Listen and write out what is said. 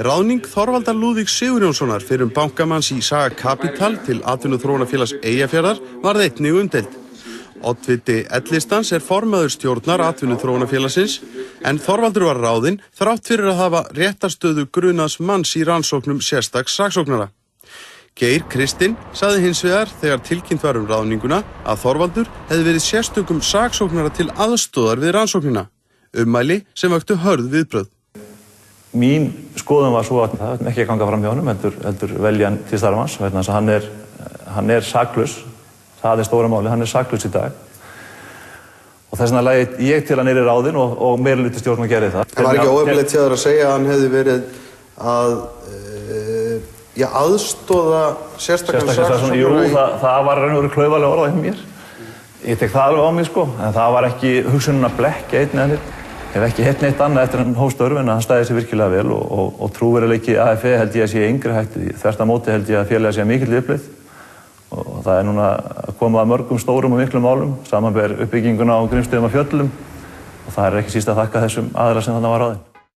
Ráðning Þorvaldar Lúðvíks Sigurjónssonar fyrrum bankamanns í Saga Capital til atvinnuþróunarfélags Eyjafjarðar varð einnig umdeild. Oddviti L-listans formaður stjórnar atvinnuþróunarfélagsins en Þorvaldur var ráðinn þrátt fyrir að hafa réttarstöðu grunaðs manns í rannsóknum sérstaks saksóknara. Geir Kristinn sagði hins vegar þegar tilkynnt var ráðninguna að Þorvaldur hefði verið sérstökum saksóknara til aðstoðar við rannsóknina, ummæli sem vöktu hörð viðbrögð. Mín skoðun var svo að það ekki að ganga fram hjá honum, heldur velja hann til starfans, vegna þess að hann er saklaus, það stóra máli, hann er saklaus í dag. Og þess vegna lagði ég til hann í ráðinn og meirihluti stjórn og gerði það. Það var ekki óefnilegt hjá þér að segja að hann hefði verið að aðstoða sérstakann saksóknara? Jú, það var raunverulega klaufalega orð á mér. Ég tek það alveg á mig sko, en það var ekki hugsunin að blekkja einn eða neitt. Hef ekki hitt neitt annað eftir hann hóf störf en að hann stæði sig virkilega vel og trúverðugleiki AFE held ég að sé yngri hætti. Þvert á móti held ég að félagið sé mikill upplið og það er núna að koma að mörgum stórum og miklum málum, samanber uppbygginguna á Grímsstöðum og Fjöllum og það er ekki síst að þakka þessum aðra sem þarna var ráðinn.